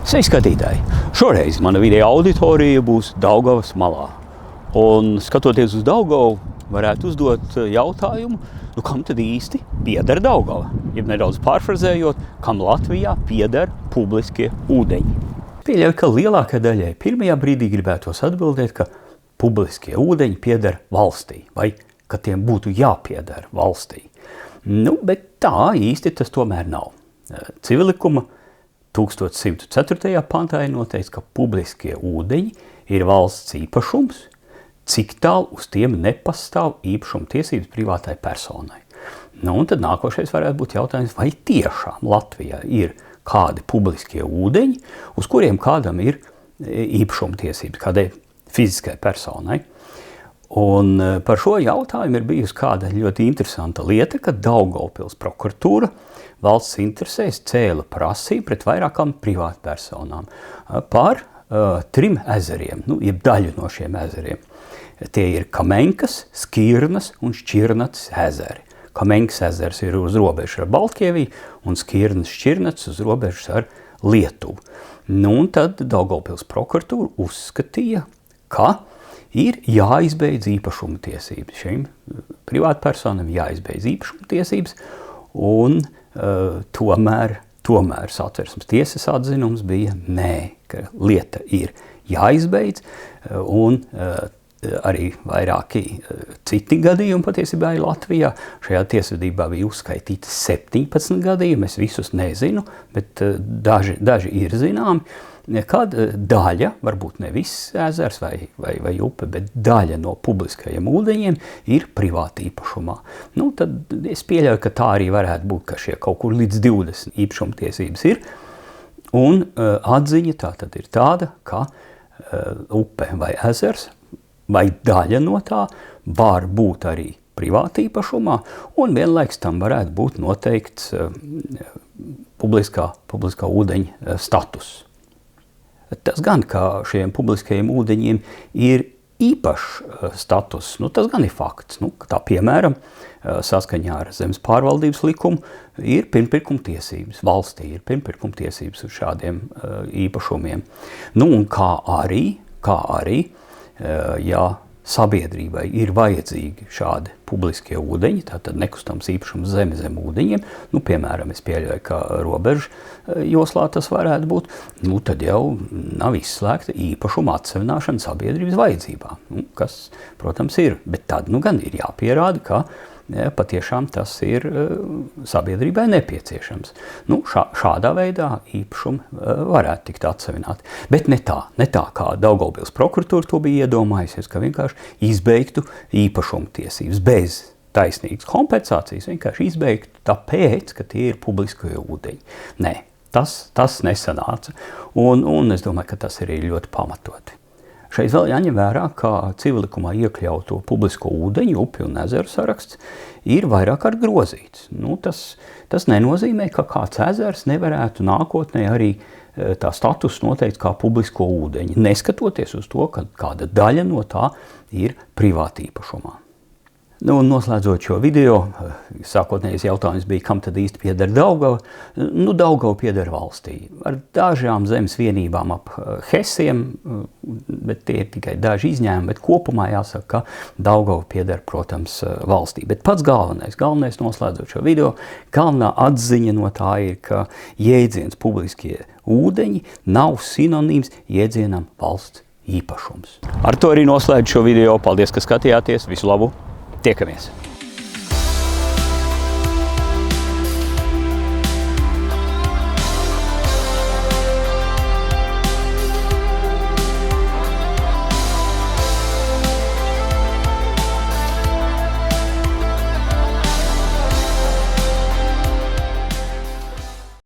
Sveiki, skatītāji! Šoreiz mana video auditorija būs Daugavas malā. Un skatoties uz Daugavu, varētu uzdot jautājumu, kam tad īsti pieder Daugava? Jeb nedaudz pārfrazējot, kam Latvijā pieder publiskie ūdeņi. Pieļauju, ka lielākajai daļai pirmajā brīdī gribētos atbildēt, ka publiskie ūdeņi pieder valstī, vai ka tiem būtu jāpieder valstī. Bet tā īsti tas tomēr nav. Civilikuma 1104. pantā ir noteikts, ka publiskie ūdeņi ir valsts īpašums, cik tālu uz tiem nepastāv īpašuma tiesības privātai personai. Un tad nākošais varētu būt jautājums, vai tiešām Latvijā ir kādi publiskie ūdeņi, uz kuriem kādam ir īpašuma tiesības, kādai fiziskai personai. Un par šo jautājumu ir bijusi kāda ļoti interesanta lieta, kad Daugavpils prokuratūra valsts interesēs cēla prasību pret vairākām privātpersonām par 3 ezeriem, jeb daļu no šiem ezeriem. Tie ir Kamenkas, Skirnas un Šķirnatas ezeri. Kamenkas ezers ir uz robežas ar Baltkrieviju un Skirnas Šķirnatas uz robežas ar Lietuvu. Un tad Daugavpils prokuratūra uzskatīja, ka ir jāizbeidz īpašuma tiesības. Šīm privātpersonam jāizbeidz īpašuma tiesības, un tomēr Satversmes tiesas atzinums bija nē, ka lieta ir jāizbeidz, un arī vairāki citi gadījumi patiesībā ir Latvijā. Šajā tiesvedībā bija uzskaitīti 17 gadījumi, es visus nezinu, bet daži ir zināmi, kad daļa, varbūt ne viss ezers vai upe, bet daļa no publiskajiem ūdeņiem ir privāta īpašumā. Tad es pieļauju, ka tā arī varētu būt, ka šie kaut kur līdz 20 īpašuma tiesības ir. Un atziņa tā tad ir tāda, ka upe vai ezers vai daļa no tā var būt arī privāta īpašumā, un vienlaiks tam varētu būt noteikts publiskā ūdeņa status. Tas gan, ka šiem publiskajiem ūdeņiem ir īpašs status, tas gan ir fakts. Tā piemēram, saskaņā ar zemes pārvaldības likumu ir pirmpirkuma tiesības. Valstī ir pirmpirkuma tiesības uz šādiem īpašumiem. Un kā arī, ja sabiedrībai ir vajadzīgi šādi publiskie ūdeņi, tātad nekustams īpašums zem ūdeņiem, piemēram, es pieļauju, ka robežu joslā tas varētu būt, tad jau nav izslēgta īpašuma atsevināšana sabiedrības vajadzībām, kas, protams, ir, bet tad gan ir jāpierāda, ka patiešām tas ir sabiedrībai nepieciešams. Šādā veidā īpašumi varētu tikt atsevināti. Bet ne tā kā Daugavpils prokuratūra to bija iedomājusies, ka vienkārši izbeigtu īpašuma tiesības bez taisnīgas kompensācijas, vienkārši izbeigtu tāpēc, ka tie ir publiskie ūdeņi. Nē, tas nesanāca. Un es domāju, ka tas ir ļoti pamatoti. Šeit vēl jāņem vērā, ka civilikumā iekļauto publisko ūdeņu, upi un ezeru saraksts ir vairāk kārt grozīts. Tas nenozīmē, ka kāds ezers nevarētu nākotnē arī tā status noteikt kā publisko ūdeņu, neskatoties uz to, ka kāda daļa no tā ir privāta īpašumā. Noslēdzot šo video, sākotnējais jautājums bija, kam tad īsti pieder Daugava. Daugava pieder valstī. Ar dažām zemes vienībām ap Hesiem, bet tie ir tikai daži izņēmumi, bet kopumā jāsaka, ka Daugava pieder, protams, valstī. Bet pats galvenais noslēdzot šo video, galvenā atziņa no tā ir, ka jēdziens publiskie ūdeņi nav sinonīms jēdzienam valsts īpašums. Ar to arī noslēdzu šo video. Paldies, ka skatījāties. Visu labu! Tiekamies!